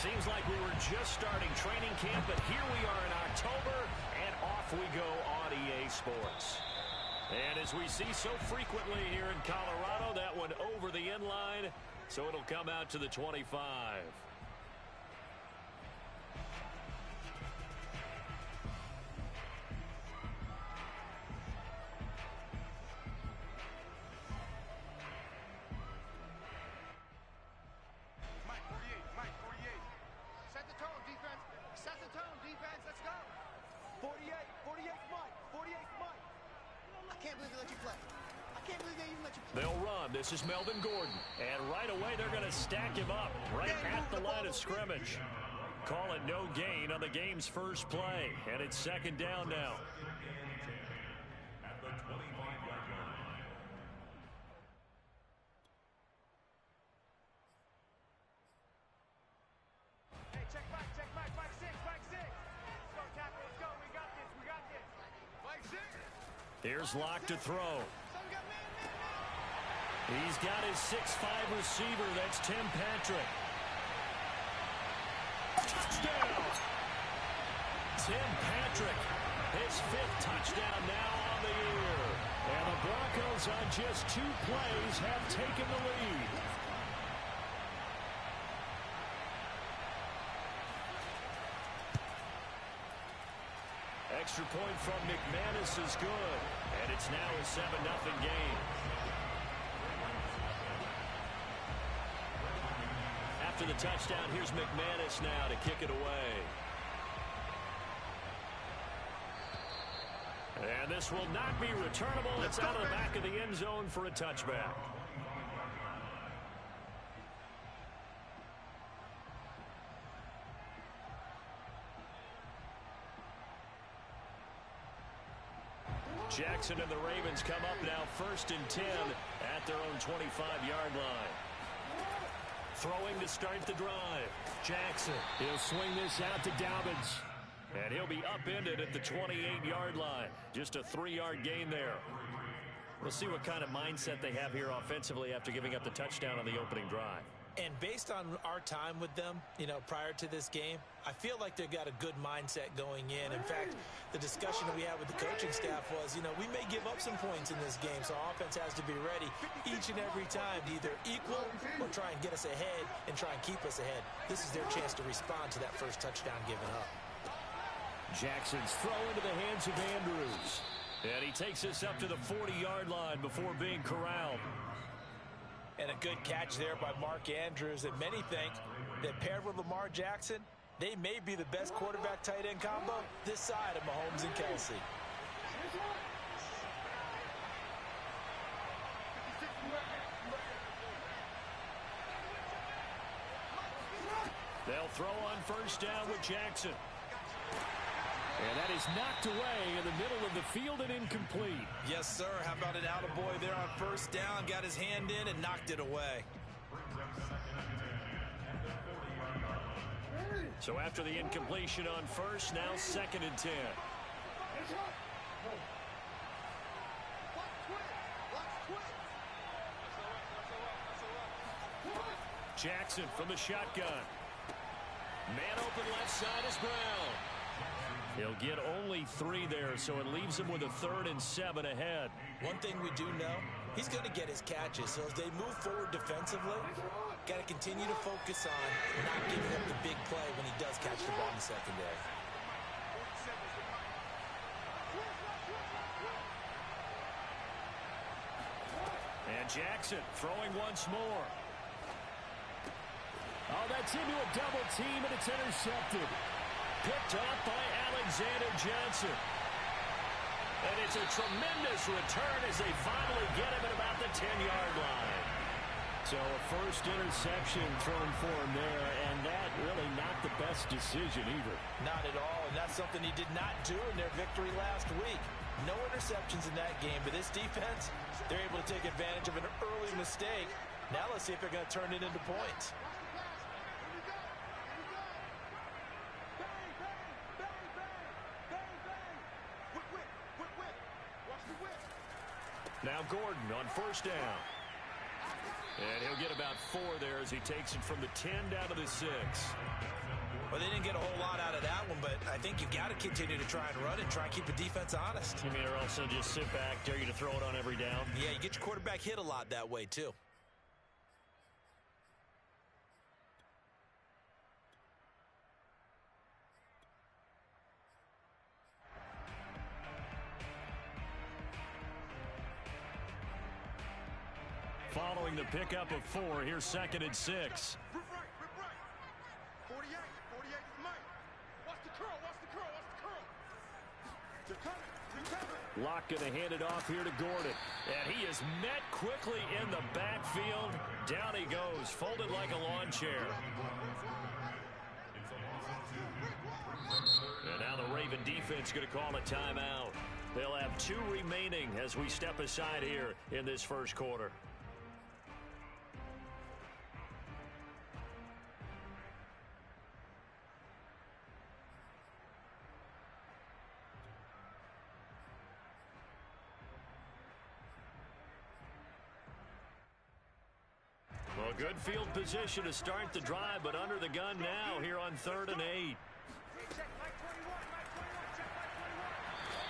Seems like we were just starting training camp, but here we are in October, and off we go on EA Sports. And as we see so frequently here in Colorado, that one over the end line, so it'll come out to the 25. They'll run. This is Melvin Gordon. And right away, they're going to stack him up right at the line of scrimmage. Call it no gain on the game's first play. And it's second down now. At the 25-yard line. Hey, check back, Mike 6, Mike 6. Let's go, tackle, let's go. We got this. Mike 6. Here's Locke to throw. He's got his 6'5 receiver. That's Tim Patrick. Touchdown! Tim Patrick, his 5th touchdown now on the year. And the Broncos on just 2 plays have taken the lead. Extra point from McManus is good. And it's now a 7-0 game. After the touchdown, here's McManus now to kick it away. And this will not be returnable. It's out of the back of the end zone for a touchback. Jackson and the Ravens come up now 1st and 10 at their own 25-yard line. Throwing to start the drive. Jackson, he'll swing this out to Dobbins. And he'll be upended at the 28-yard line. Just a 3-yard gain there. We'll see what kind of mindset they have here offensively after giving up the touchdown on the opening drive. And based on our time with them, prior to this game, I feel like they've got a good mindset going in. In fact, the discussion that we had with the coaching staff was, we may give up some points in this game, so our offense has to be ready each and every time to either equal or try and get us ahead and try and keep us ahead. This is their chance to respond to that first touchdown given up. Jackson's throw into the hands of Andrews. And he takes us up to the 40-yard line before being corralled. And a good catch there by Mark Andrews. And many think that paired with Lamar Jackson, they may be the best quarterback-tight end combo this side of Mahomes and Kelsey. They'll throw on first down with Jackson. And that is knocked away in the middle of the field and incomplete. Yes, sir. How about an attaboy there on first down? Got his hand in and knocked it away. So after the incompletion on first, now 2nd and 10. Jackson from the shotgun. Man open left side is Brown. He'll get only 3 there, so it leaves him with a 3rd and 7 ahead. One thing we do know, he's going to get his catches. So as they move forward defensively, got to continue to focus on not giving up the big play when he does catch the ball in the secondary. And Jackson throwing once more. Oh, that's into a double team, and it's intercepted. Picked up by Alexander Johnson. And it's a tremendous return as they finally get him at about the 10-yard line. So a first interception thrown for him there, and that really not the best decision either. Not at all, and that's something he did not do in their victory last week. No interceptions in that game, but this defense, they're able to take advantage of an early mistake. Now let's see if they're going to turn it into points. Now Gordon on first down. And he'll get about 4 there as he takes it from the 10 down to the 6. Well, they didn't get a whole lot out of that one, but I think you've got to continue to try and run and try and keep the defense honest. You mean, or also just sit back, dare you to throw it on every down? Yeah, you get your quarterback hit a lot that way, too. Following the pickup of 4, here's 2nd and 6. Rip right. 48 is mine. Watch the curl. They're coming. Locke going to hand it off here to Gordon. And he is met quickly in the backfield. Down he goes, folded like a lawn chair. And now the Raven defense going to call a timeout. They'll have 2 remaining as we step aside here in this first quarter. Well, good field position to start the drive, but under the gun now here on 3rd and 8.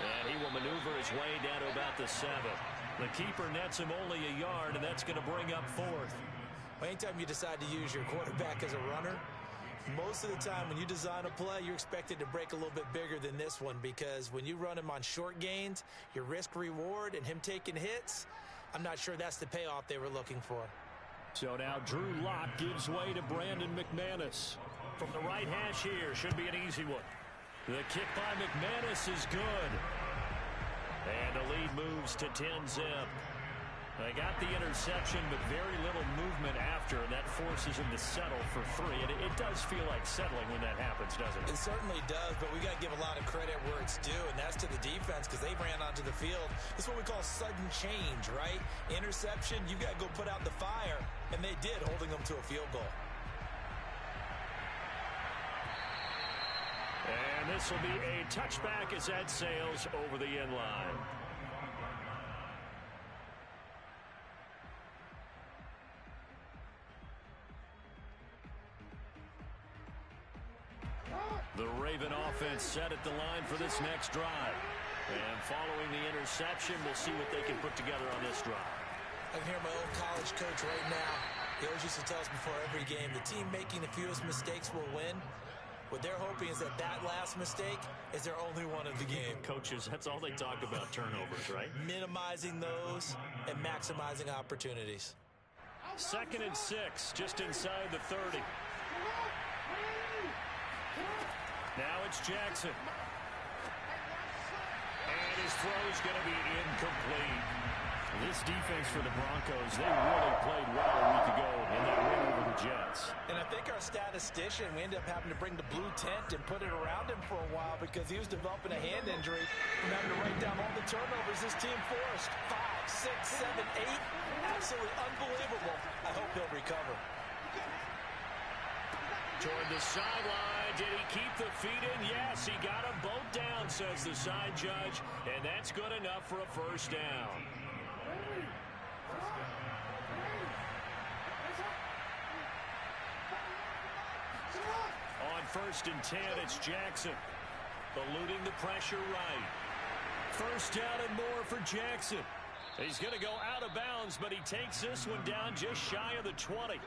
And he will maneuver his way down to about the 7. The keeper nets him only a yard, and that's going to bring up 4th. Well, anytime you decide to use your quarterback as a runner, most of the time when you design a play, you're expected to break a little bit bigger than this one, because when you run him on short gains, your risk-reward and him taking hits, I'm not sure that's the payoff they were looking for. So now Drew Lock gives way to Brandon McManus. From the right hash here, should be an easy one. The kick by McManus is good. And the lead moves to 10-zip. They got the interception, but very little movement after, and that forces him to settle for 3. And it does feel like settling when that happens, doesn't it? It certainly does, but we got to give a lot of credit where it's due, and that's to the defense, because they ran onto the field. This is what we call sudden change, right? Interception, you got to go put out the fire, and they did, holding them to a field goal. And this will be a touchback as that sails over the end line. The Raven offense set at the line for this next drive. And following the interception, we'll see what they can put together on this drive. I can hear my old college coach right now. He always used to tell us before every game, the team making the fewest mistakes will win. What they're hoping is that last mistake is their only one of the game. Coaches, that's all they talk about, turnovers, right? Minimizing those and maximizing opportunities. 2nd and 6, just inside the 30. Now it's Jackson. And his throw is going to be incomplete. This defense for the Broncos, they really played well a week ago in that win over the Jets. And I think our statistician, we ended up having to bring the blue tent and put it around him for a while because he was developing a hand injury from having to write down all the turnovers this team forced. 5, 6, 7, 8. Absolutely unbelievable. I hope he'll recover. Toward the sideline, did he keep the feet in? Yes, he got them both down, says the side judge, and that's good enough for a first down. On 1st and 10, it's Jackson, eluding the pressure right. First down and more for Jackson. He's going to go out of bounds, but he takes this one down just shy of the 20.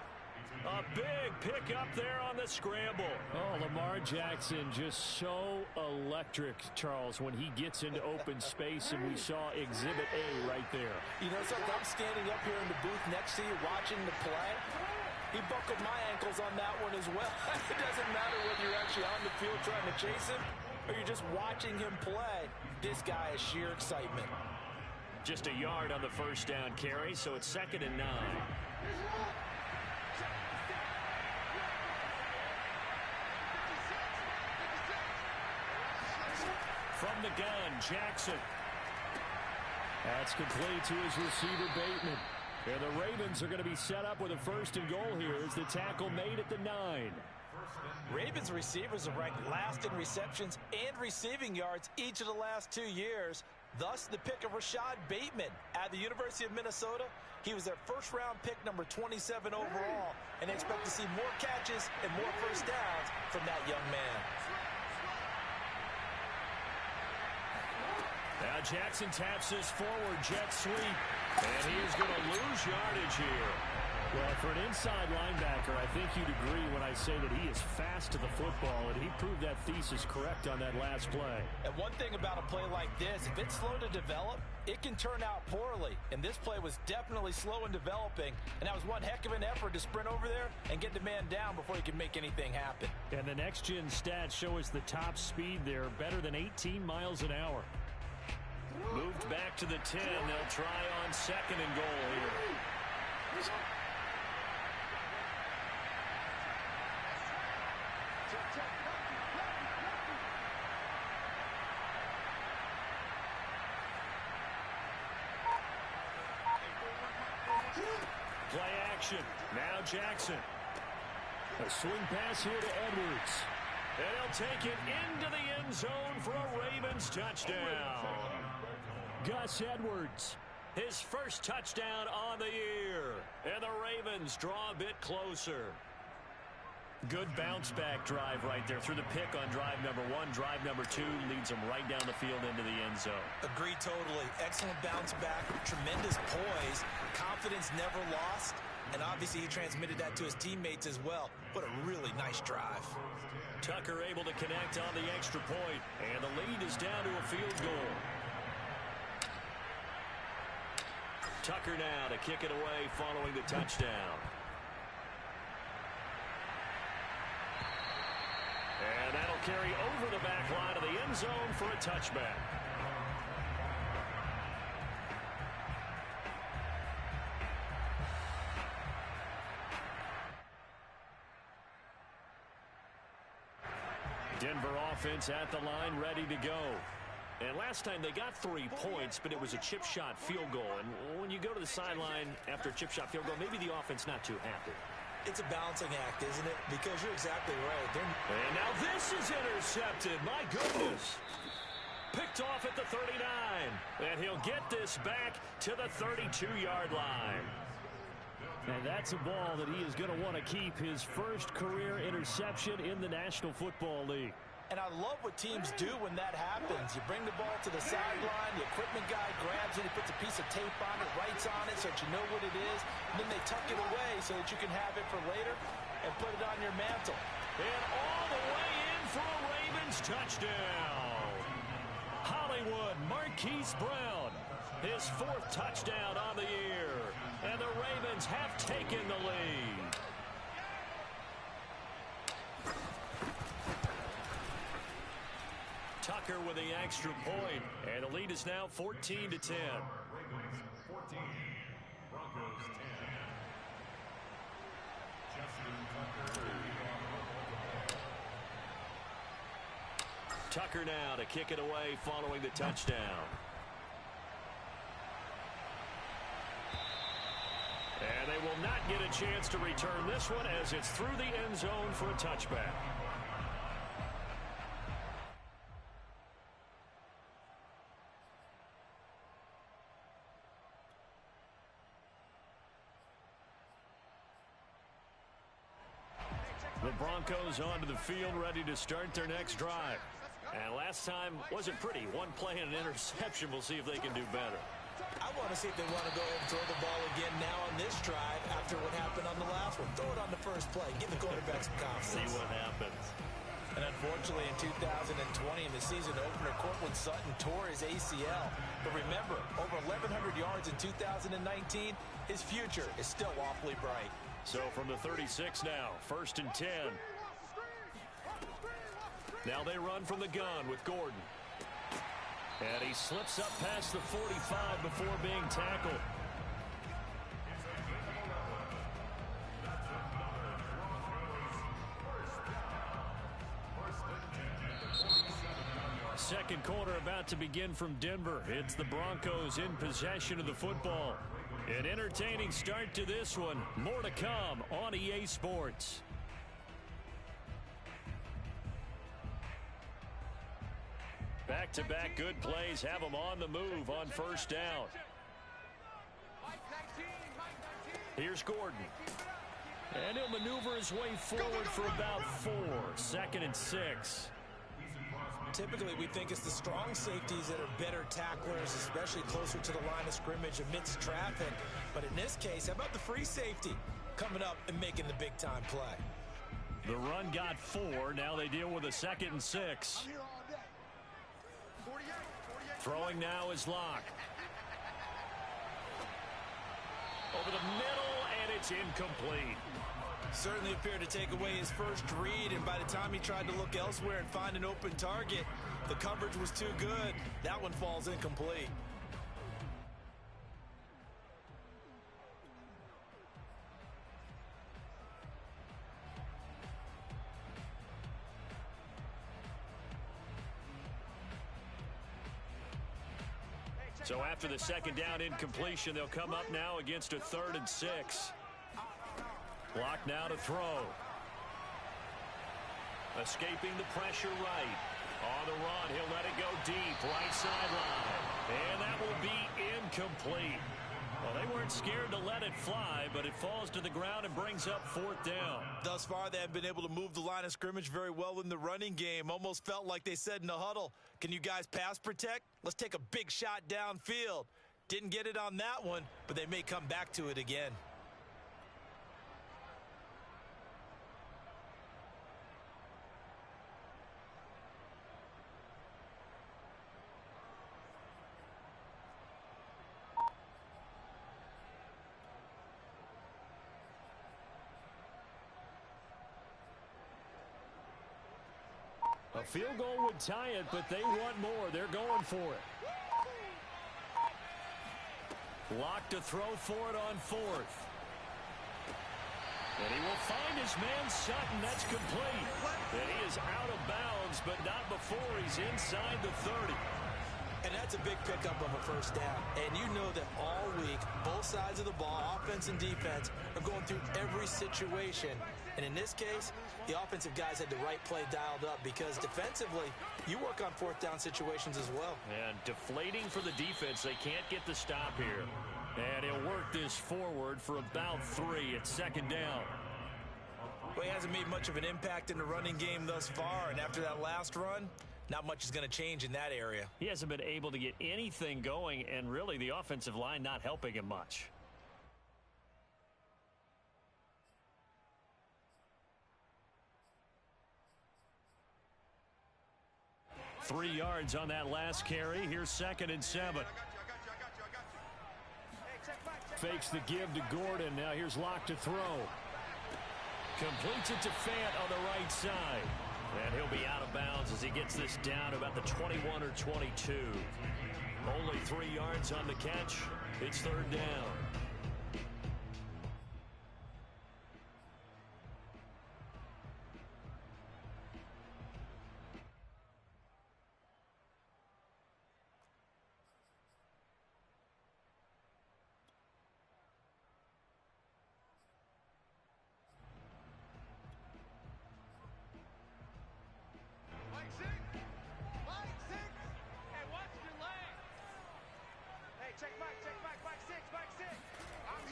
A big pickup there on the scramble. Oh, Lamar Jackson just so electric, Charles, when he gets into open space, and we saw Exhibit A right there. You know something? I'm standing up here in the booth next to you watching the play. He buckled my ankles on that one as well. It doesn't matter whether you're actually on the field trying to chase him or you're just watching him play. This guy is sheer excitement. Just a yard on the first down carry, so it's 2nd and 9. From the gun, Jackson. That's complete to his receiver, Bateman. And the Ravens are going to be set up with a 1st and goal here as the tackle made at the 9. Ravens receivers are ranked last in receptions and receiving yards each of the last 2 years. Thus, the pick of Rashad Bateman at the University of Minnesota. He was their first-round pick, number 27 overall, and they expect to see more catches and more first downs from that young man. Now Jackson taps his forward jet sweep, and he is going to lose yardage here. Well, for an inside linebacker, I think you'd agree when I say that he is fast to the football, and he proved that thesis correct on that last play. And one thing about a play like this, if it's slow to develop, it can turn out poorly. And this play was definitely slow in developing, and that was one heck of an effort to sprint over there and get the man down before he could make anything happen. And the next-gen stats show us the top speed there, better than 18 miles an hour. Moved back to the 10. They'll try on second and goal here. Play action. Now Jackson. A swing pass here to Edwards. And he'll take it into the end zone for a Ravens touchdown. Gus Edwards, his first touchdown on the year. And the Ravens draw a bit closer. Good bounce-back drive right there through the pick on drive number 1. Drive number 2 leads them right down the field into the end zone. Agreed totally. Excellent bounce-back, tremendous poise, confidence never lost, and obviously he transmitted that to his teammates as well. What a really nice drive. Tucker able to connect on the extra point, and the lead is down to a field goal. Tucker now to kick it away following the touchdown. And that'll carry over the back line of the end zone for a touchback. Denver offense at the line, ready to go. And last time they got 3 points, but it was a chip shot field goal. And when you go to the sideline after a chip shot field goal, maybe the offense not too happy. It's a balancing act, isn't it? Because you're exactly right. And now this is intercepted. My goodness. Picked off at the 39. And he'll get this back to the 32-yard line. And that's a ball that he is going to want to keep, his first career interception in the National Football League. And I love what teams do when that happens. You bring the ball to the sideline, the equipment guy grabs it, he puts a piece of tape on it, writes on it so that you know what it is, and then they tuck it away so that you can have it for later and put it on your mantle. And all the way in for a Ravens touchdown. Hollywood Marquise Brown, his 4th touchdown on the year. And the Ravens have taken the lead. Tucker with the extra point, and the lead is now 14-10. Ravens 14, Broncos 10. Tucker now to kick it away following the touchdown. And they will not get a chance to return this one as it's through the end zone for a touchback. The Broncos onto the field, ready to start their next drive. And last time wasn't pretty. One play and an interception. We'll see if they can do better. I want to see if they want to go ahead and throw the ball again now on this drive after what happened on the last one. Throw it on the first play. Give the quarterback some confidence. See what happens. And unfortunately, in 2020, in the season opener, Cortland Sutton tore his ACL. But remember, over 1,100 yards in 2019, his future is still awfully bright. So from the 36 now, 1st and 10. Now they run from the gun with Gordon. And he slips up past the 45 before being tackled. Second quarter about to begin from Denver. It's the Broncos in possession of the football. An entertaining start to this one. More to come on EA Sports. Back-to-back good plays have them on the move on first down. Here's Gordon. And he'll maneuver his way forward for about 4. 2nd and 6. Typically, we think it's the strong safeties that are better tacklers, especially closer to the line of scrimmage amidst traffic. But in this case, how about the free safety coming up and making the big-time play? The run got 4. Now they deal with a 2nd and 6. Throwing now is Locke. Over the middle, and it's incomplete. Certainly appeared to take away his first read, and by the time he tried to look elsewhere and find an open target, the coverage was too good. That one falls incomplete. So after the 2nd down incompletion, they'll come up now against a 3rd and 6. Block now to throw. Escaping the pressure right. On the run, he'll let it go deep, right sideline. And that will be incomplete. Well, they weren't scared to let it fly, but it falls to the ground and brings up 4th down. Thus far, they have been able to move the line of scrimmage very well in the running game. Almost felt like they said in the huddle, can you guys pass protect? Let's take a big shot downfield. Didn't get it on that one, but they may come back to it again. A field goal would tie it, but they want more. They're going for it. Locke to throw for it on 4th. And he will find his man Sutton. That's complete. And he is out of bounds, but not before he's inside the 30. And that's a big pickup of a first down. And you know that all week, both sides of the ball, offense and defense, are going through every situation. And in this case, the offensive guys had the right play dialed up because defensively, you work on 4th down situations as well. And deflating for the defense. They can't get the stop here. And he'll work this forward for about 3 at 2nd down. Well, he hasn't made much of an impact in the running game thus far. And after that last run, not much is going to change in that area. He hasn't been able to get anything going, and really the offensive line not helping him much. Three yards on that last carry. Here's 2nd and 7. Fakes the give to Gordon. Now here's Locke to throw. Completes it to Fant on the right side. And he'll be out of bounds as he gets this down to about the 21 or 22. Only 3 yards on the catch. It's 3rd down.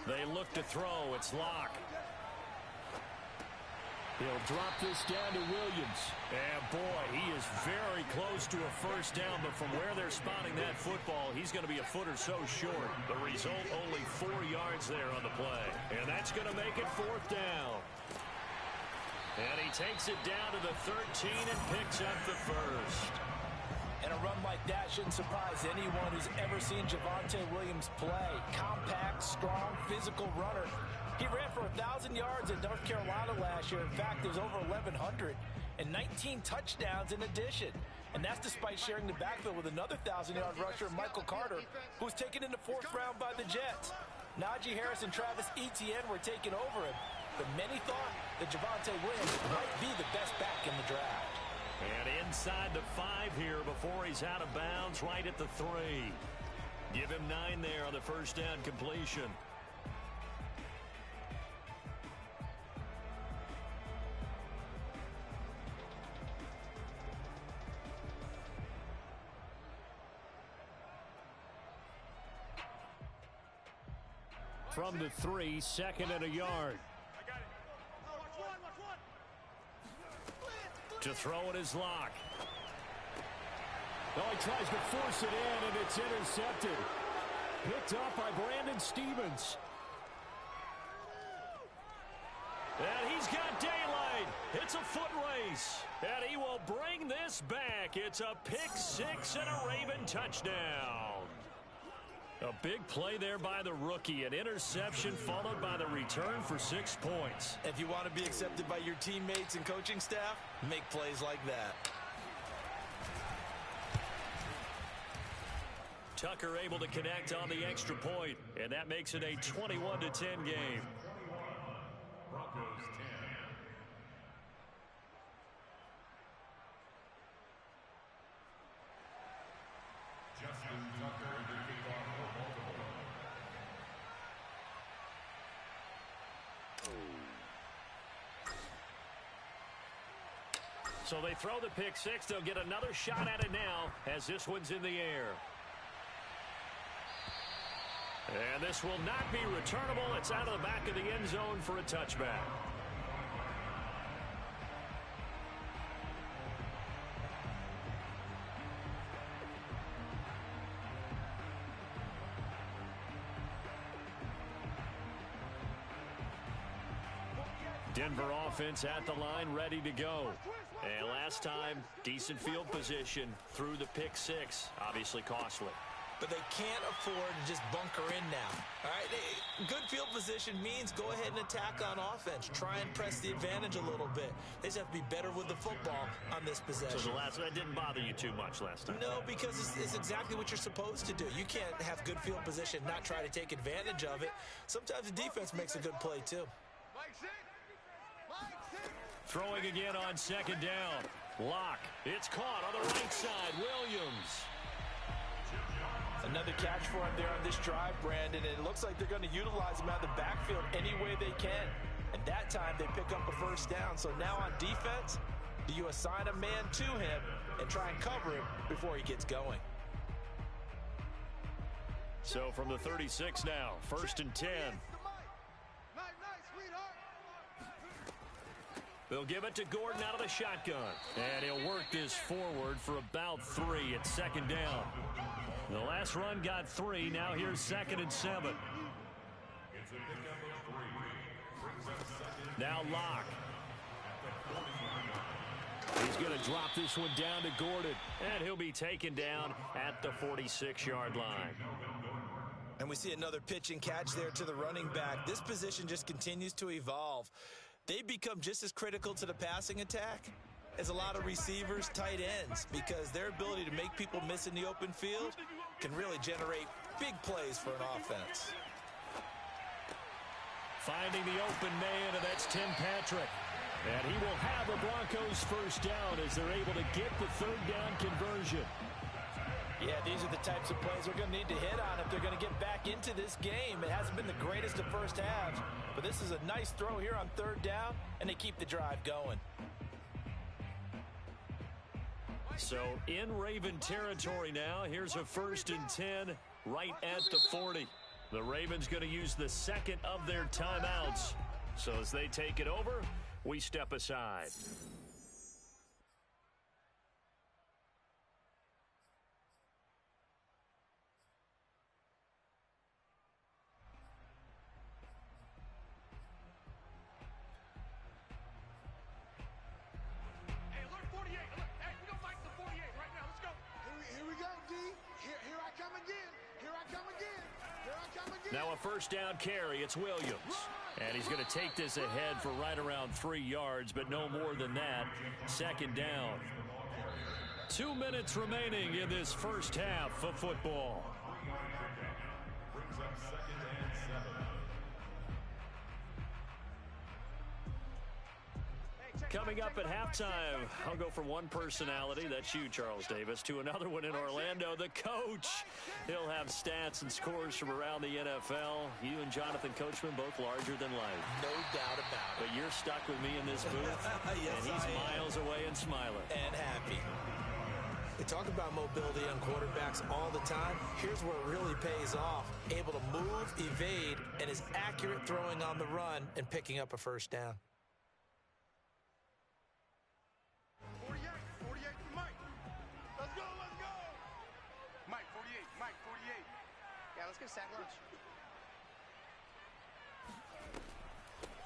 They look to throw. It's Locke. He'll drop this down to Williams. And boy, he is very close to a first down, but from where they're spotting that football, he's going to be a foot or so short. The result, only 4 yards there on the play. And that's going to make it 4th down. And he takes it down to the 13 and picks up the first. And a run like that shouldn't surprise anyone who's ever seen Javonte Williams play. Compact, strong, physical runner. He ran for 1,000 yards in North Carolina last year. In fact, there's over 1,100 and 19 touchdowns in addition. And that's despite sharing the backfield with another 1,000-yard rusher, Michael Carter, who was taken in the 4th round by the Jets. Najee Harris and Travis Etienne were taking over him. But many thought that Javonte Williams might be the best back in the draft. And inside the 5 here before he's out of bounds, right at the 3. Give him 9 there on the first down completion. from the 3, 2nd and a yard. I got it. Watch one. To throw it is Locke. Oh, he tries to force it in, and it's intercepted. Picked up by Brandon Stevens. And he's got daylight. It's a foot race. And he will bring this back. It's a pick 6 and a Raven touchdown. A big play there by the rookie. An interception followed by the return for 6 points. If you want to be accepted by your teammates and coaching staff, make plays like that. Tucker able to connect on the extra point, and that makes it a 21-10 game. Broncos 10. Justin Tucker to kick off for Baltimore. So they throw the pick 6. They'll get another shot at it now as this one's in the air. And this will not be returnable. It's out of the back of the end zone for a touchback. Denver offense at the line, ready to go. And last time, decent field position through the pick 6. Obviously costly. But they can't afford to just bunker in now. All right, good field position means go ahead and attack on offense. Try and press the advantage a little bit. They just have to be better with the football on this possession. So that didn't bother you too much last time? No, because it's exactly what you're supposed to do. You can't have good field position, not try to take advantage of it. Sometimes the defense makes a good play too. Throwing again on 2nd down. Locke. It's caught on the right side. Williams. Another catch for him there on this drive, Brandon. And it looks like they're going to utilize him out of the backfield any way they can. And that time they pick up a first down. So now on defense, do you assign a man to him and try and cover him before he gets going? So from the 36 now, 1st and 10. They'll give it to Gordon out of the shotgun. And he'll work this forward for about 3 at 2nd down. The last run got 3. Now here's 2nd and 7. Now Locke. He's going to drop this one down to Gordon. And he'll be taken down at the 46-yard line. And we see another pitch and catch there to the running back. This position just continues to evolve. They become just as critical to the passing attack as a lot of receivers, tight ends, because their ability to make people miss in the open field can really generate big plays for an offense. Finding the open man, and that's Tim Patrick. And he will have the Broncos first down as they're able to get the 3rd down conversion. Yeah, these are the types of plays we're going to need to hit on if they're going to get back into this game. It hasn't been the greatest of first halves, but this is a nice throw here on 3rd down, and they keep the drive going. So in Raven territory now, here's a 1st and 10 right at the 40. The Ravens going to use the 2nd of their timeouts. So as they take it over, we step aside. Now a 1st down carry. It's Williams. And he's going to take this ahead for right around 3 yards, but no more than that. 2nd down. 2 minutes remaining in this first half of football. Brings up 2nd and 7. Coming up at halftime, I'll go from one personality, that's you, Charles Davis, to another one in Orlando, the coach. He'll have stats and scores from around the NFL. You and Jonathan Coachman both larger than life. No doubt about it. But you're stuck with me in this booth, Yes, and he's I am. miles away and smiling. And happy. We talk about mobility on quarterbacks all the time. Here's where it really pays off. Able to move, evade, and is accurate throwing on the run and picking up a first down. 48 for Mike. Let's go, let's go. Mike, 48. Yeah, let's get sack lunch.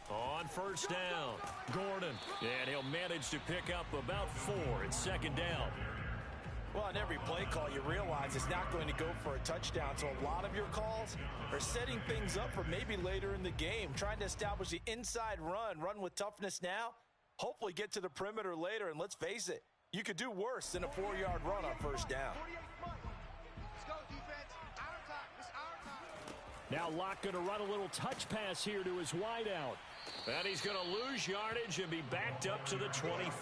On first down, Gordon. And he'll manage to pick up about 4. It's second down. Well, on every play call, you realize it's not going to go for a touchdown. So a lot of your calls are setting things up for maybe later in the game, trying to establish the inside run with toughness now, hopefully get to the perimeter later. And let's face it, you could do worse than a 4-yard run on first down. Let's go, defense. Our time. It's our time. Now Locke going to run a little touch pass here to his wideout. And he's going to lose yardage and be backed up to the 25.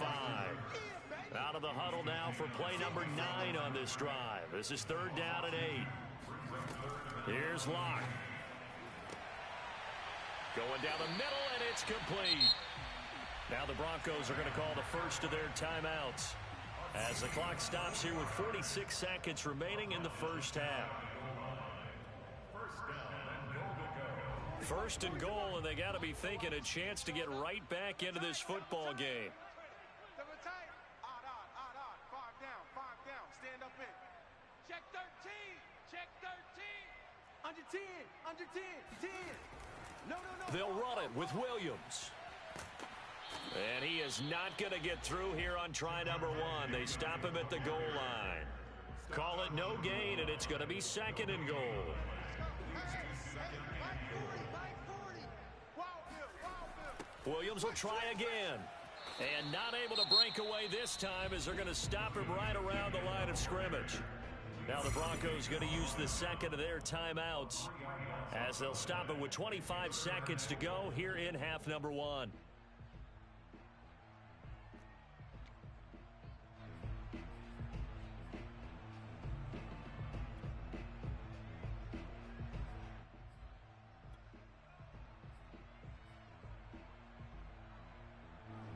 Out of the huddle now for play number 9 on this drive. This is third down and 8. Here's Locke. Going down the middle, and it's complete. Now the Broncos are going to call the first of their timeouts as the clock stops here with 46 seconds remaining in the first half. First and goal, and they got to be thinking a chance to get right back into this football game. Double tight. Odd. 5 down. Stand up in. Check 13. Check 13. Under 10. No. They'll run it with Williams. And he is not going to get through here on try number 1. They stop him at the goal line. Call it no gain, and it's going to be second and goal. Williams will try again. And not able to break away this time as they're going to stop him right around the line of scrimmage. Now the Broncos going to use the second of their timeouts as they'll stop it with 25 seconds to go here in half number 1.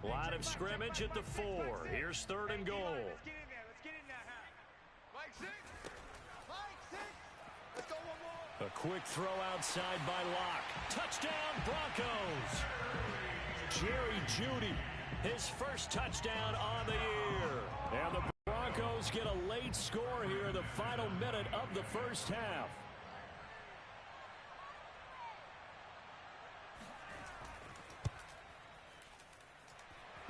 Line of scrimmage at the 4. Here's third and goal. Let's get in there, Mike 6. Let's go one more. A quick throw outside by Locke. Touchdown, Broncos. Jerry Jeudy, his first touchdown on the year. And the Broncos get a late score here in the final minute of the first half.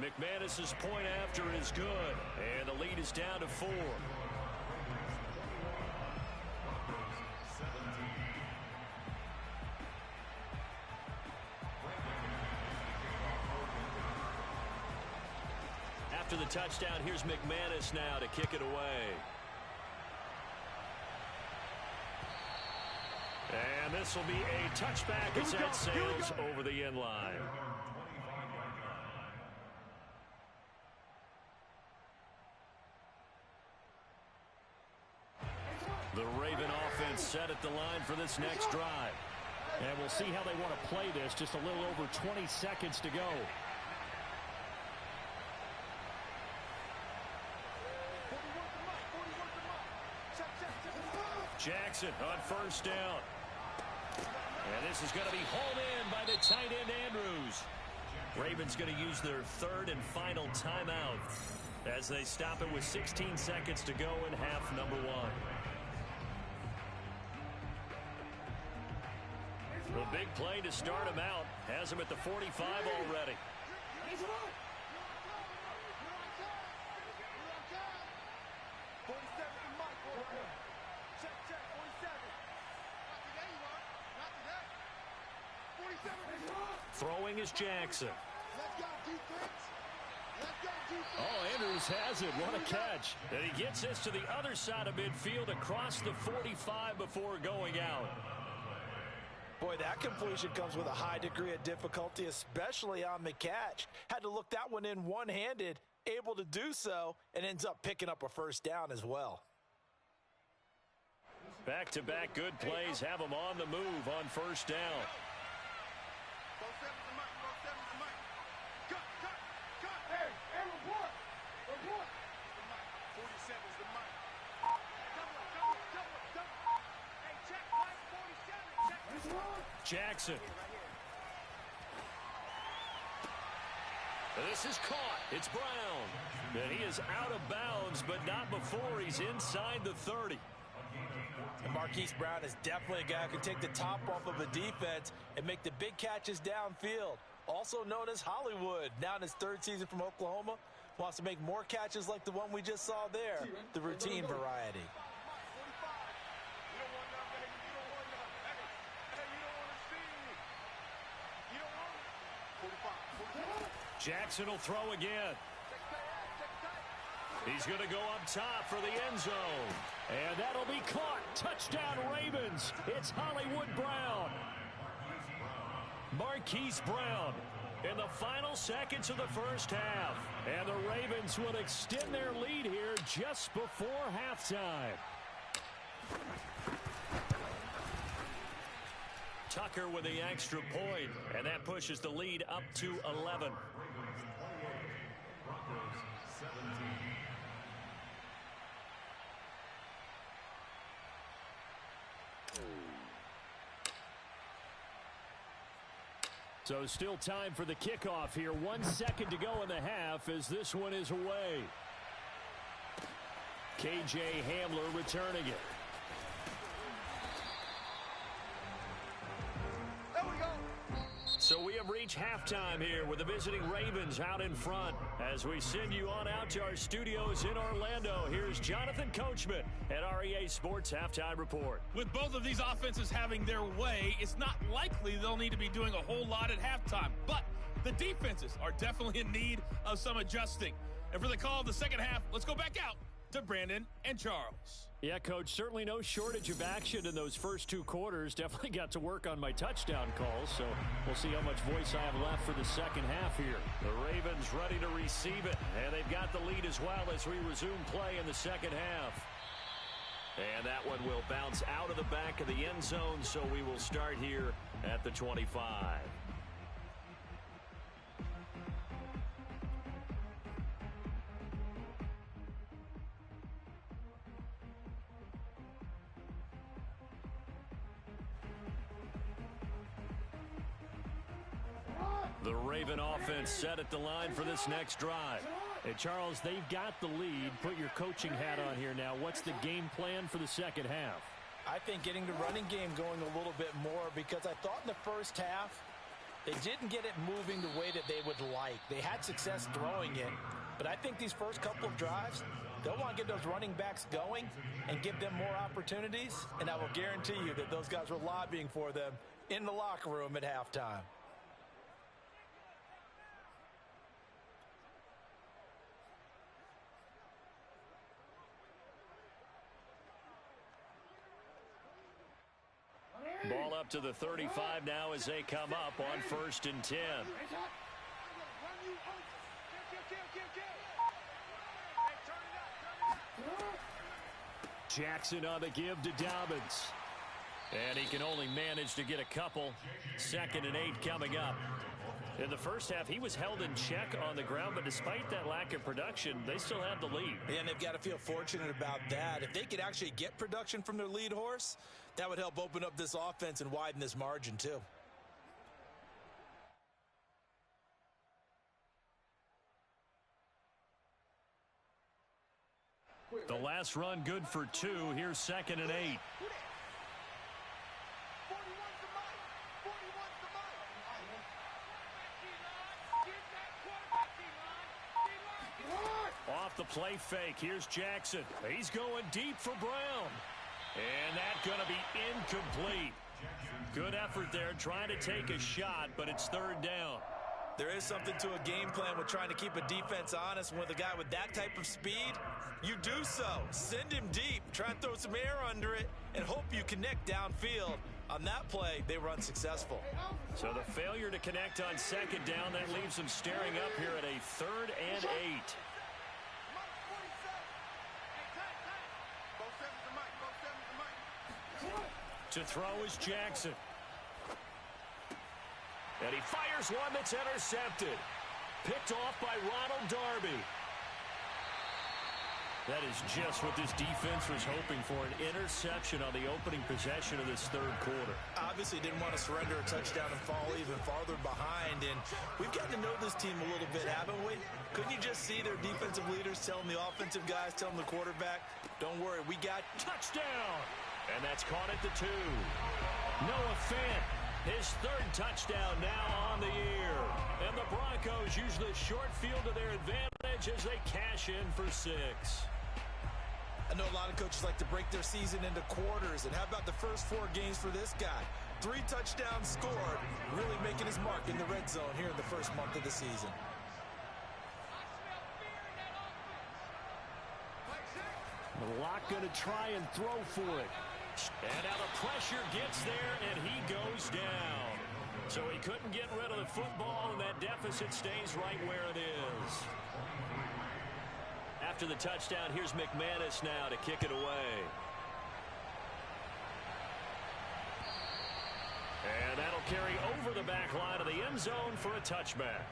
McManus's point after is good, and the lead is down to 4. After the touchdown, here's McManus now to kick it away. And this will be a touchback as that sails over the end line. The Raven offense set at the line for this next drive. And we'll see how they want to play this. Just a little over 20 seconds to go. Jackson on first down. And this is going to be hauled in by the tight end Andrews. Ravens going to use their third and final timeout as they stop it with 16 seconds to go in half number 1. The big play to start him out has him at the 45 already. Throwing is Jackson. Oh, Andrews has it. What a catch. And he gets this to the other side of midfield across the 45 before going out. Boy, that completion comes with a high degree of difficulty, especially on the catch. Had to look that one in one-handed, able to do so, and ends up picking up a first down as well. Back-to-back good plays have him on the move on first down. Hey, report. 47's the Mike. Jackson. This is caught. It's Brown. And he is out of bounds, but not before he's inside the 30. And Marquise Brown is definitely a guy who can take the top off of a defense and make the big catches downfield. Also known as Hollywood, now in his third season from Oklahoma, wants to make more catches like the one we just saw there, the routine variety. Jackson will throw again. He's going to go up top for the end zone. And that'll be caught. Touchdown, Ravens. It's Hollywood Brown. Marquise Brown in the final seconds of the first half. And the Ravens will extend their lead here just before halftime. Tucker with the extra point, and that pushes the lead up to 11. So still time for the kickoff here. 1 second to go in the half as this one is away. KJ Hamler returning it. So we have reached halftime here with the visiting Ravens out in front. As we send you on out to our studios in Orlando, here's Jonathan Coachman at REA Sports Halftime Report. With both of these offenses having their way, it's not likely they'll need to be doing a whole lot at halftime. But the defenses are definitely in need of some adjusting. And for the call of the second half, let's go back out to Brandon and Charles. Yeah, Coach, certainly no shortage of action in those first two quarters. Definitely got to work on my touchdown calls, so we'll see how much voice I have left for the second half here. The Ravens ready to receive it, and they've got the lead as well as we resume play in the second half. And that one will bounce out of the back of the end zone, so we will start here at the 25. The Raven offense set at the line for this next drive. Hey, Charles, they've got the lead. Put your coaching hat on here now. What's the game plan for the second half? I think getting the running game going a little bit more, because I thought in the first half they didn't get it moving the way that they would like. They had success throwing it, but I think these first couple of drives, they'll want to get those running backs going and give them more opportunities, and I will guarantee you that those guys were lobbying for them in the locker room at halftime. Ball up to the 35 now as they come up on 1st and 10. Jackson on the give to Dobbins. And he can only manage to get a couple. 2nd and 8 coming up. In the first half, he was held in check on the ground, but despite that lack of production, they still have the lead. And they've got to feel fortunate about that. If they could actually get production from their lead horse, that would help open up this offense and widen this margin too. The last run good for 2. Here's 2nd and 8. Off the play fake. Here's Jackson. He's going deep for Brown. And that's going to be incomplete. Good effort there trying to take a shot, but it's 3rd down. There is something to a game plan with trying to keep a defense honest. With a guy with that type of speed, you do so. Send him deep, try and throw some air under it, and hope you connect downfield. On that play, they were unsuccessful. So the failure to connect on 2nd down, that leaves them staring up here at a 3rd and 8. To throw is Jackson. And he fires one that's intercepted. Picked off by Ronald Darby. That is just what this defense was hoping for, an interception on the opening possession of this third quarter. Obviously didn't want to surrender a touchdown and fall even farther behind, and we've gotten to know this team a little bit, haven't we? Couldn't you just see their defensive leaders telling the offensive guys, telling the quarterback, don't worry, we got touchdown. And that's caught at the 2. Noah Fant, his third touchdown now on the year. And the Broncos use the short field to their advantage as they cash in for 6. I know a lot of coaches like to break their season into quarters, and how about the first 4 games for this guy? 3 touchdowns scored, really making his mark in the red zone here in the first month of the season. Locke going to try and throw for it. And now the pressure gets there, and he goes down. So he couldn't get rid of the football, and that deficit stays right where it is. After the touchdown, here's McManus now to kick it away. And that'll carry over the back line of the end zone for a touchback.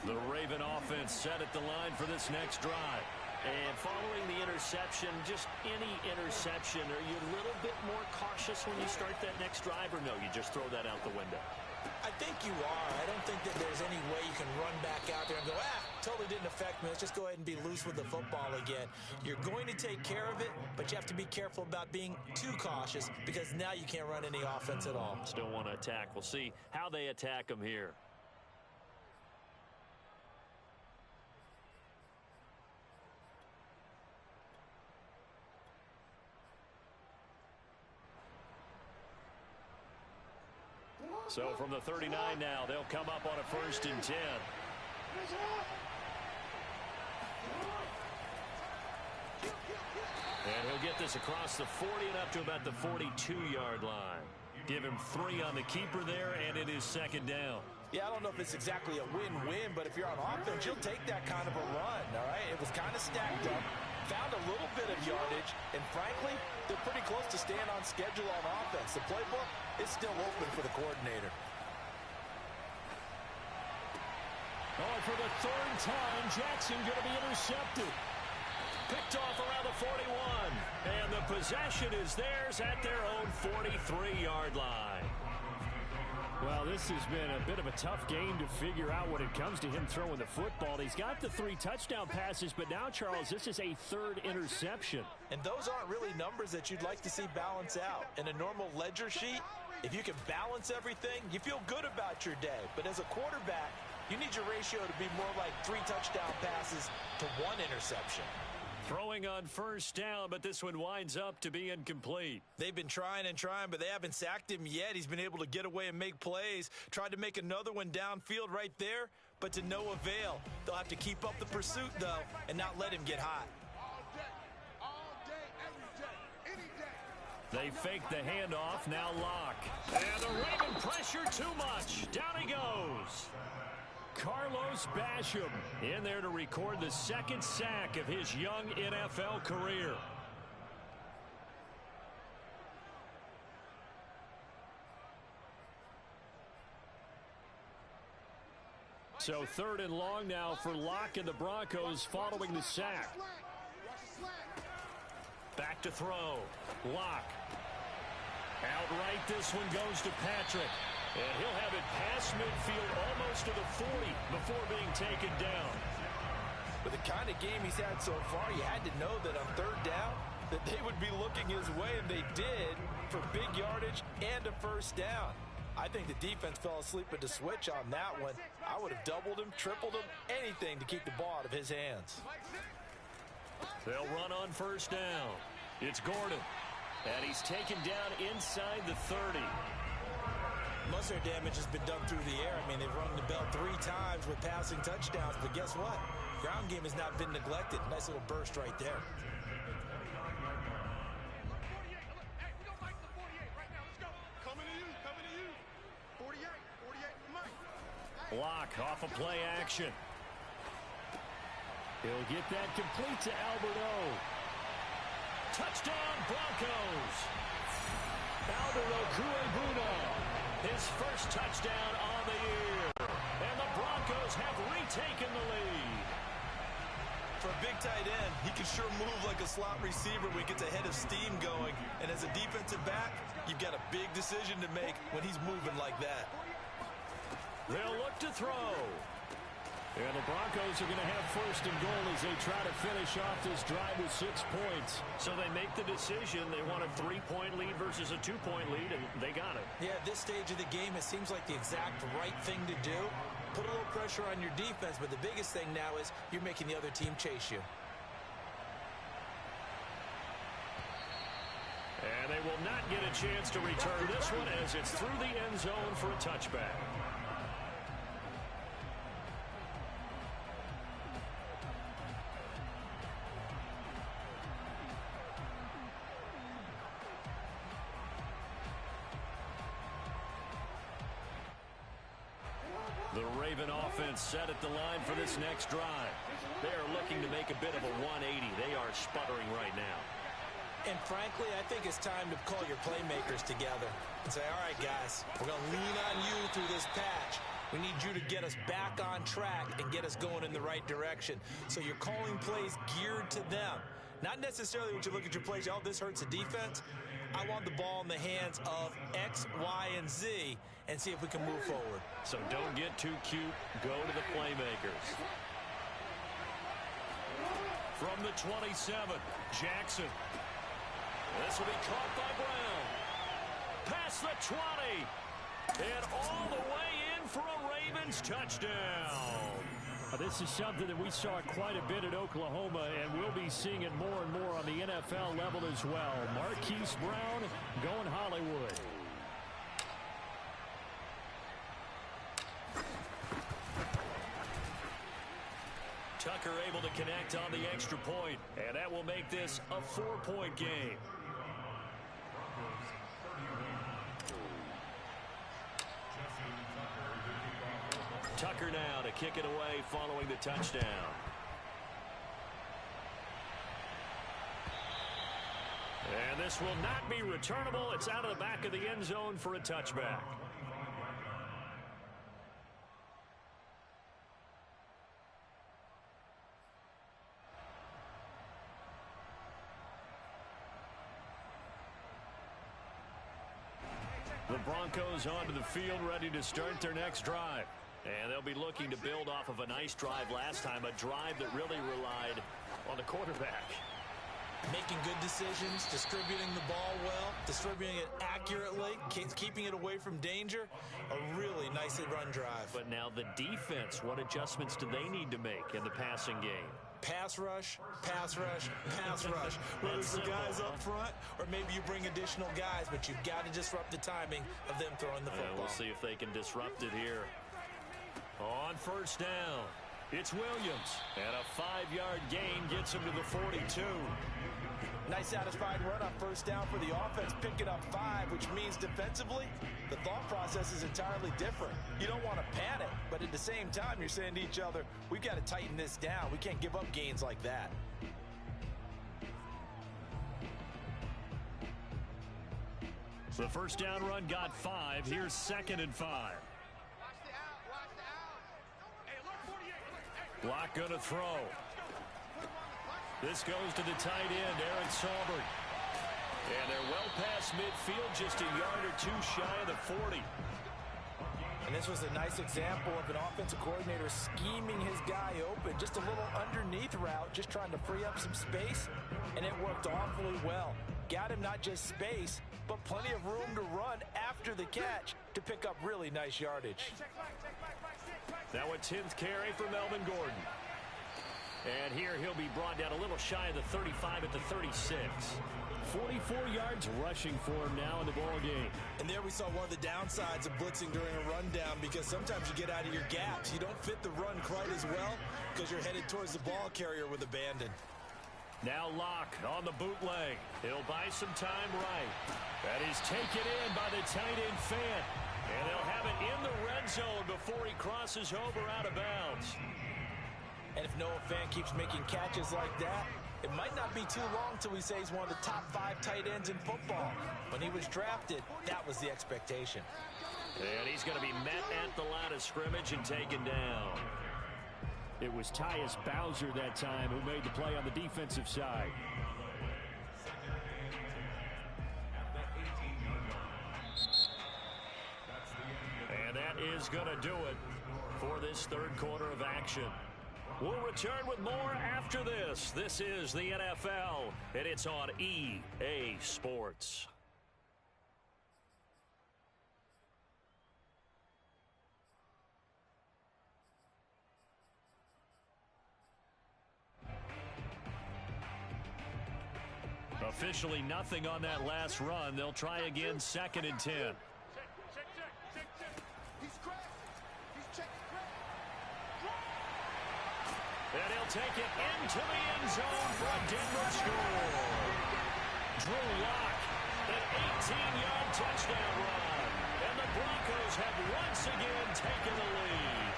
The Raven offense set at the line for this next drive. And following the interception, just any interception, are you a little bit more cautious when you start that next drive, or no, you just throw that out the window? I think you are. I don't think that there's any way you can run back out there and go, totally didn't affect me. Let's just go ahead and be loose with the football again. You're going to take care of it, but you have to be careful about being too cautious because now you can't run any offense at all. Still want to attack. We'll see how they attack them here. So from the 39 now, they'll come up on a 1st and 10. And he'll get this across the 40 and up to about the 42-yard line. Give him 3 on the keeper there, and it is 2nd down. Yeah, I don't know if it's exactly a win-win, but if you're on offense, you'll take that kind of a run, all right? It was kind of stacked up, found a little bit of yardage, and frankly, they're pretty close to staying on schedule on offense. The playbook is still open for the coordinator. Oh, for the 3rd time, Jackson going to be intercepted. Picked off around the 41, and the possession is theirs at their own 43-yard line. Well, this has been a bit of a tough game to figure out when it comes to him throwing the football. He's got the 3 touchdown passes, but now, Charles, this is a 3rd interception. And those aren't really numbers that you'd like to see balance out. In a normal ledger sheet, if you can balance everything, you feel good about your day. But as a quarterback, you need your ratio to be more like 3 touchdown passes to 1 interception. Throwing on 1st down, but this one winds up to be incomplete. They've been trying and trying, but they haven't sacked him yet. He's been able to get away and make plays. Tried to make another one downfield right there, but to no avail. They'll have to keep up the pursuit, though, and not let him get hot. All day, every day, any day. They fake the handoff, now Locke. And the Raven pressure too much. Down he goes. Carlos Basham in there to record the 2nd sack of his young NFL career. So 3rd and long now for Locke and the Broncos following the sack. Back to throw. Locke. Outright, this one goes to Patrick. And he'll have it past midfield almost to the 40 before being taken down. With the kind of game he's had so far, you had to know that on 3rd down that they would be looking his way, and they did, for big yardage and a 1st down. I think the defense fell asleep at the switch on that one. I would have doubled him, tripled him, anything to keep the ball out of his hands. They'll run on 1st down. It's Gordon. And he's taken down inside the 30. Most of their damage has been done through the air. I mean, they've rung the bell 3 times with passing touchdowns, but guess what? Ground game has not been neglected. Nice little burst right there. Lock off of play action. He'll get that complete to Alberto. Touchdown, Broncos. Alberto Cuebuno, his first touchdown on the year. And the Broncos have retaken the lead. For a big tight end, he can sure move like a slot receiver when he gets a head of steam going. And as a defensive back, you've got a big decision to make when he's moving like that. They'll look to throw. And the Broncos are going to have first and goal as they try to finish off this drive with 6 points. So they make the decision. They want a 3-point lead versus a 2-point lead, and they got it. Yeah, at this stage of the game, it seems like the exact right thing to do. Put a little pressure on your defense, but the biggest thing now is you're making the other team chase you. And they will not get a chance to return this one as it's through the end zone for a touchback. The Raven offense set at the line for this next drive. They are looking to make a bit of a 180. They are sputtering right now. And frankly, I think it's time to call your playmakers together and say, all right, guys, we're going to lean on you through this patch. We need you to get us back on track and get us going in the right direction. So you're calling plays geared to them. Not necessarily when you look at your plays, oh, this hurts the defense. I want the ball in the hands of X, Y, and Z and see if we can move forward. So don't get too cute. Go to the playmakers. From the 27, Jackson. This will be caught by Brown. Past the 20. And all the way in for a Ravens touchdown. This is something that we saw quite a bit at Oklahoma, and we'll be seeing it more and more on the NFL level as well. Marquise Brown going Hollywood. Tucker able to connect on the extra point, and that will make this a 4-point game. Tucker now to kick it away following the touchdown. And this will not be returnable. It's out of the back of the end zone for a touchback. The Broncos onto the field, ready to start their next drive. And they'll be looking to build off of a nice drive last time, a drive that really relied on the quarterback. Making good decisions, distributing the ball well, distributing it accurately, keeping it away from danger. A really nice run drive. But now the defense, what adjustments do they need to make in the passing game? Pass rush, pass rush, pass rush. Whether it's the guys up front or maybe you bring additional guys, but you've got to disrupt the timing of them throwing the football. We'll see if they can disrupt it here. On first down, it's Williams. And a 5-yard gain gets him to the 42. Nice satisfying run on first down for the offense, picking up 5, which means defensively, the thought process is entirely different. You don't want to panic, but at the same time, you're saying to each other, we've got to tighten this down. We can't give up gains like that. The first down run got 5. Here's 2nd and 5. Lock gonna throw. This goes to the tight end, Aaron Saubert. And they're well past midfield, just a yard or two shy of the 40. And this was a nice example of an offensive coordinator scheming his guy open. Just a little underneath route, just trying to free up some space. And it worked awfully well. Got him not just space, but plenty of room to run after the catch to pick up really nice yardage. Now a 10th carry for Melvin Gordon. And here he'll be brought down a little shy of the 35 at the 36. 44 yards rushing for him now in the ball game. And there we saw one of the downsides of blitzing during a rundown, because sometimes you get out of your gaps. You don't fit the run quite as well because you're headed towards the ball carrier with abandon. Now Locke on the bootleg. He'll buy some time right. That is taken in by the tight end Fant. And they'll have it in the red zone before he crosses over out of bounds. And if Noah Fant keeps making catches like that, it might not be too long till we say he's one of the top 5 tight ends in football. When he was drafted, that was the expectation. And he's going to be met at the line of scrimmage and taken down. It was Tyus Bowser that time who made the play on the defensive side. And that is going to do it for this third quarter of action. We'll return with more after this. This is the NFL, and it's on EA Sports. Officially nothing on that last run. They'll try again, 2nd and 10. And he'll take it into the end zone for a Denver score. Drew Lock, an 18-yard touchdown run. And the Broncos have once again taken the lead.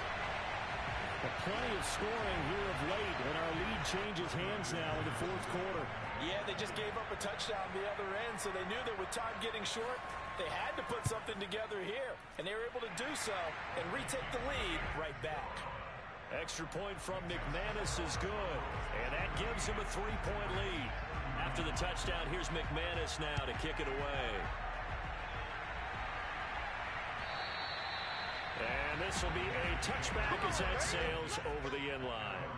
Plenty of scoring here of late, and our lead changes hands now in the fourth quarter. Yeah, they just gave up a touchdown the other end, so they knew that with time getting short, they had to put something together here. And they were able to do so and retake the lead right back. Extra point from McManus is good, and that gives him a 3-point lead. After the touchdown, here's McManus now to kick it away. And this will be a touchback as that sails over the end line.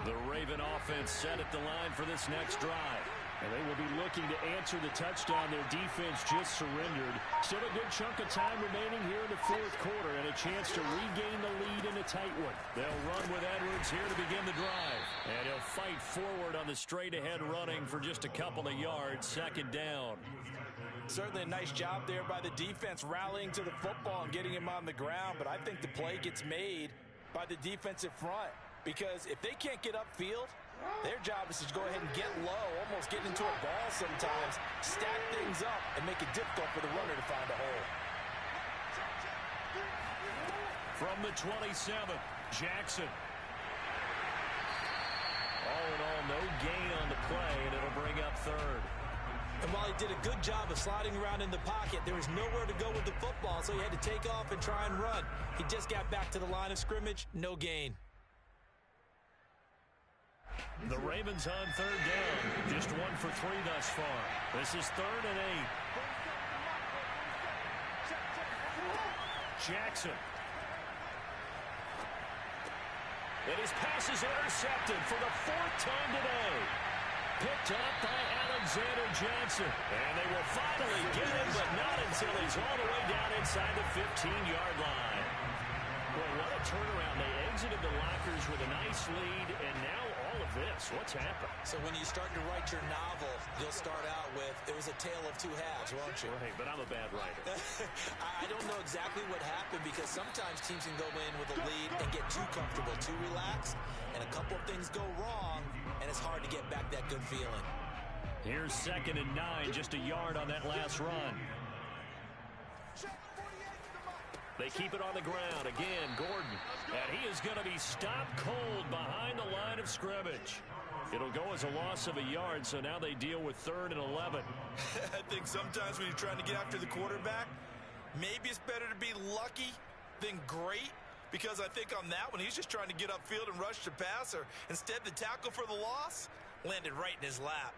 The Raven offense set at the line for this next drive. And they will be looking to answer the touchdown their defense just surrendered. Still a good chunk of time remaining here in the fourth quarter and a chance to regain the lead in a tight one. They'll run with Edwards here to begin the drive. And he'll fight forward on the straight-ahead running for just a couple of yards, 2nd down. Certainly a nice job there by the defense rallying to the football and getting him on the ground, but I think the play gets made by the defensive front. Because if they can't get upfield, their job is to go ahead and get low, almost get into a ball sometimes, stack things up, and make it difficult for the runner to find a hole. From the 27, Jackson. All in all, no gain on the play, and it'll bring up 3rd. And while he did a good job of sliding around in the pocket, there was nowhere to go with the football, so he had to take off and try and run. He just got back to the line of scrimmage, no gain. The Ravens on 3rd down. Just 1 for 3 thus far. This is 3rd and 8. Jackson. And his pass is intercepted for the 4th time today. Picked up by Alexander Johnson. And they will finally get him, but not until he's all the way down inside the 15-yard line. Well, what a turnaround. They exited the lockers with a nice lead, and now all of this. What's happened? So when you start to write your novel, you'll start out with, it was a tale of 2 halves, won't you? Right, but I'm a bad writer. I don't know exactly what happened because sometimes teams can go in with a lead and get too comfortable, too relaxed, and a couple of things go wrong, and it's hard to get back that good feeling. Here's 2nd and 9, just a yard on that last run. They keep it on the ground. Again, Gordon. And he is going to be stopped cold behind the line of scrimmage. It'll go as a loss of a yard, so now they deal with 3rd and 11. I think sometimes when you're trying to get after the quarterback, maybe it's better to be lucky than great, because I think on that one, he's just trying to get upfield and rush the passer. Instead, the tackle for the loss landed right in his lap.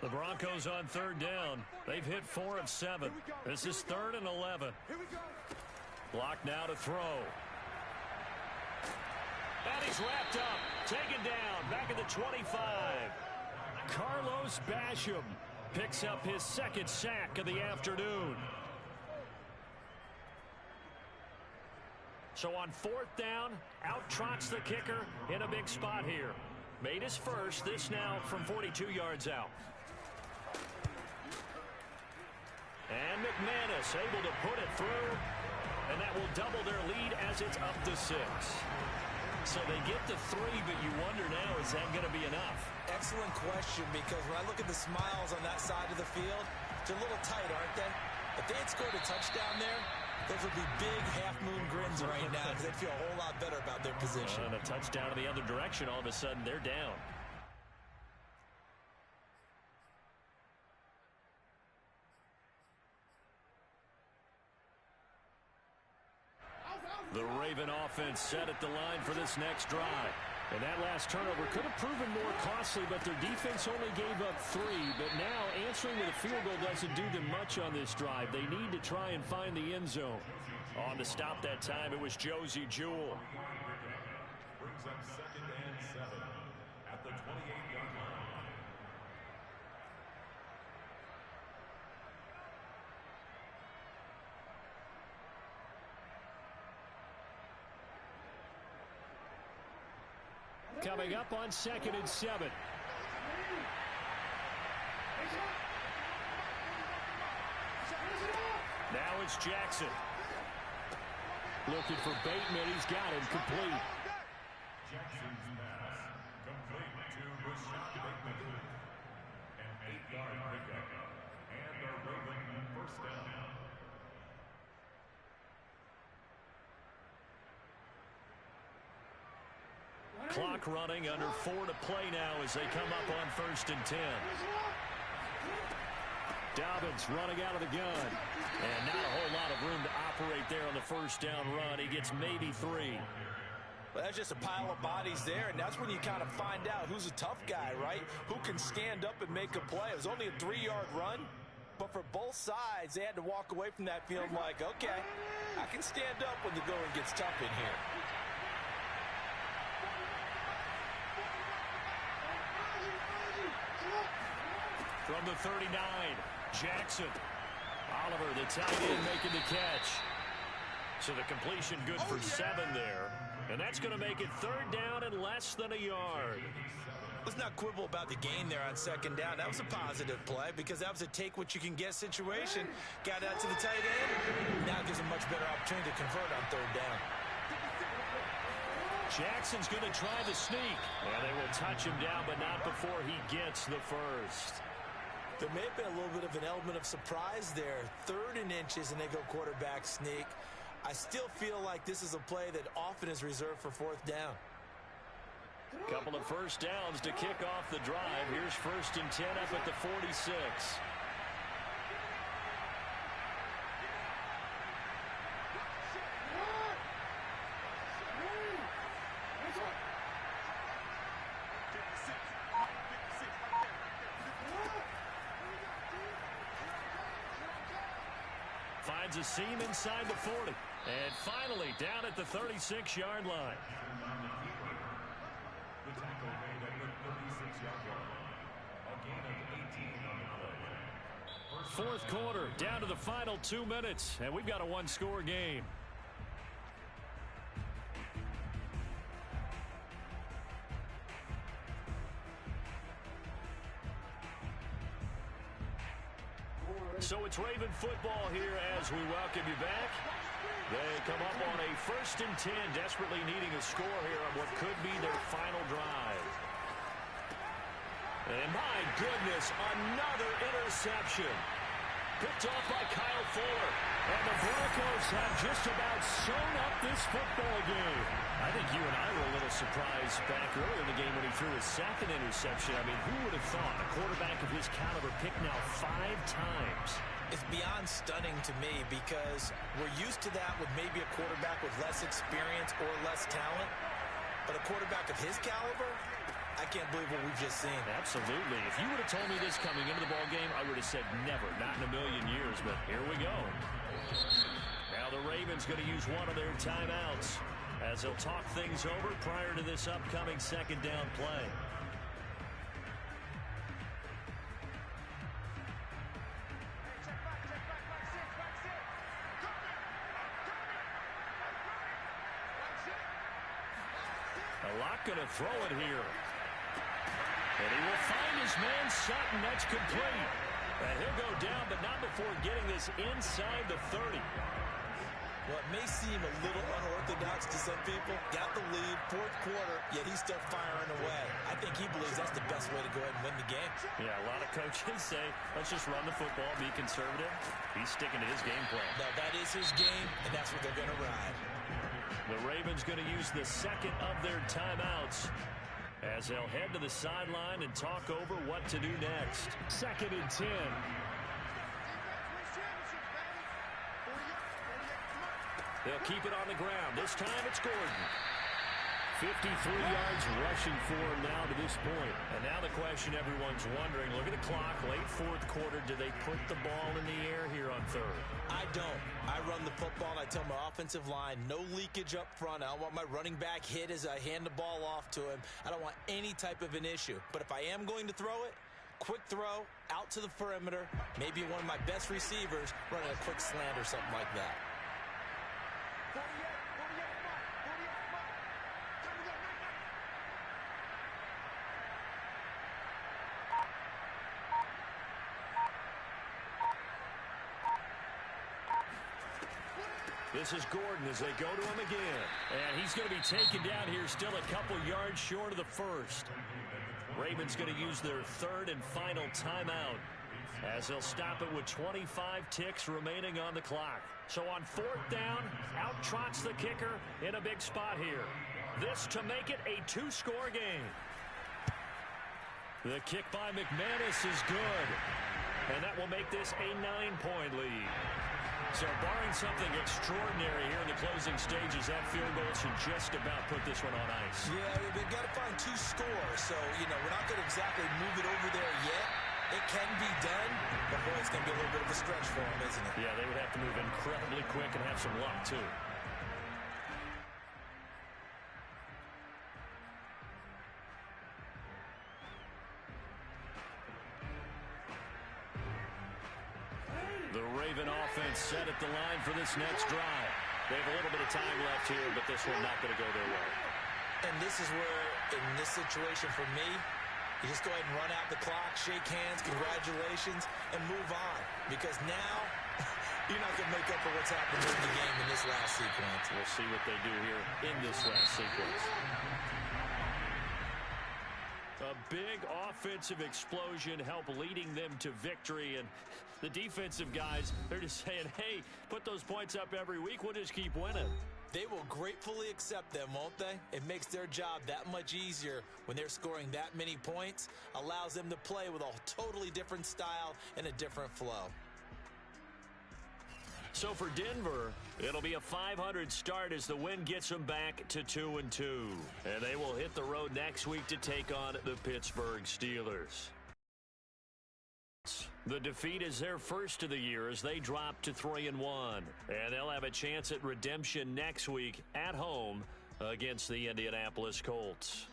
The Broncos on 3rd down. They've hit 4 of 7. This is 3rd and 11. Block now to throw. And he's wrapped up, taken down, back at the 25. Carlos Basham picks up his second sack of the afternoon. So on fourth down, out trots the kicker in a big spot here. Made his first, this now from 42 yards out. And McManus able to put it through, and that will double their lead as it's up to 6. So they get to 3, but you wonder now, is that going to be enough? Excellent question, because when I look at the smiles on that side of the field, they're a little tight, aren't they? If they had scored a touchdown there, those would be big half-moon grins right now because they'd feel a whole lot better about their position. And a touchdown in the other direction, all of a sudden they're down. The Raven offense set at the line for this next drive. And that last turnover could have proven more costly, but their defense only gave up 3. But now answering with a field goal doesn't do them much on this drive. They need to try and find the end zone. On to stop that time, it was Josie Jewell. Brings up 2nd and 7 at the 28-yard line. Coming up on 2nd and 7. Now it's Jackson. Looking for Bateman. He's got him complete. Jackson's pass complete to Rashad Bateman. An 8-yard pickup. And a Raven first down. Clock running, under 4 to play now as they come up on 1st and 10. Dobbins running out of the gun. And not a whole lot of room to operate there on the first down run. He gets maybe 3. Well, that's just a pile of bodies there, and that's when you kind of find out who's a tough guy, right? Who can stand up and make a play. It was only a 3-yard run, but for both sides, they had to walk away from that feeling like, okay, I can stand up when the going gets tough in here. From the 39, Jackson. Oliver, the tight end, making the catch. So the completion good for 7 there. And that's going to make it 3rd down and less than a yard. Let's not quibble about the gain there on 2nd down. That was a positive play because that was a take-what-you-can-get situation. Got out to the tight end. Now it gives a much better opportunity to convert on 3rd down. Jackson's going to try the sneak. And they will touch him down, but not before he gets the first. There may have been a little bit of an element of surprise there. 3rd and inches, and they go quarterback sneak. I still feel like this is a play that often is reserved for 4th down. Couple of first downs to kick off the drive. Here's 1st and 10 up at the 46. Finds a seam inside the 40. And finally down at the 36-yard line. The tackle made at the 36-yard line. A gain of 18 on the play. Fourth quarter, down to the final 2 minutes, and we've got a one-score game. So it's Raven football here as we welcome you back. They come up on a 1st and 10, desperately needing a score here on what could be their final drive. And my goodness, another interception. Picked off by Kyle Fuller. And the Broncos have just about sewn up this football game. I think you and I were a little surprised back earlier in the game when he threw his 2nd interception. I mean, who would have thought a quarterback of his caliber picked now 5 times? It's beyond stunning to me because we're used to that with maybe a quarterback with less experience or less talent. But a quarterback of his caliber, I can't believe what we've just seen. Absolutely. If you would have told me this coming into the ball game, I would have said never, not in a million years. But here we go. Now the Ravens going to use one of their timeouts as he'll talk things over prior to this upcoming second down play. A lot going to throw it here. And he will find his man Sutton. That's complete. And he'll go down, but not before getting this inside the 30. Well, it may seem a little unorthodox to some people. Got the lead, fourth quarter, yet he's still firing away. I think he believes that's the best way to go ahead and win the game. Yeah, a lot of coaches say, let's just run the football, be conservative. He's sticking to his game plan. No, that is his game, and that's what they're going to ride. The Ravens going to use the second of their timeouts as they'll head to the sideline and talk over what to do next. 2nd and 10. They'll keep it on the ground. This time it's Gordon. 53 yards rushing for him now to this point. And now the question everyone's wondering, look at the clock, late fourth quarter, do they put the ball in the air here on third? I don't. I run the football, and I tell my offensive line, no leakage up front. I don't want my running back hit as I hand the ball off to him. I don't want any type of an issue. But if I am going to throw it, quick throw, out to the perimeter, maybe one of my best receivers running a quick slant or something like that. This is Gordon as they go to him again. And he's going to be taken down here, still a couple yards short of the first. Ravens going to use their third and final timeout as they'll stop it with 25 ticks remaining on the clock. So on fourth down, out trots the kicker in a big spot here. This to make it a two-score game. The kick by McManus is good. And that will make this a 9-point lead. So barring something extraordinary here in the closing stages, that field goal should just about put this one on ice. Yeah, they've got to find two scores. So, we're not going to exactly move it over there yet. It can be done, but boy, it's going to be a little bit of a stretch for them, isn't it? Yeah, they would have to move incredibly quick and have some luck, too. The Raven offense set at the line for this next drive. They have a little bit of time left here, but this one not going to go their way. And this is where, in this situation for me, you just go ahead and run out the clock, shake hands, congratulations, and move on. Because now, you're not going to make up for what's happened in the game in this last sequence. We'll see what they do here in this last sequence. A big offensive explosion helped leading them to victory, and the defensive guys, they're just saying, hey, put those points up every week, we'll just keep winning. They will gratefully accept them, won't they? It makes their job that much easier when they're scoring that many points, allows them to play with a totally different style and a different flow. So for Denver, it'll be a .500 start as the win gets them back to 2-2. And they will hit the road next week to take on the Pittsburgh Steelers. The defeat is their first of the year as they drop to 3-1. And they'll have a chance at redemption next week at home against the Indianapolis Colts.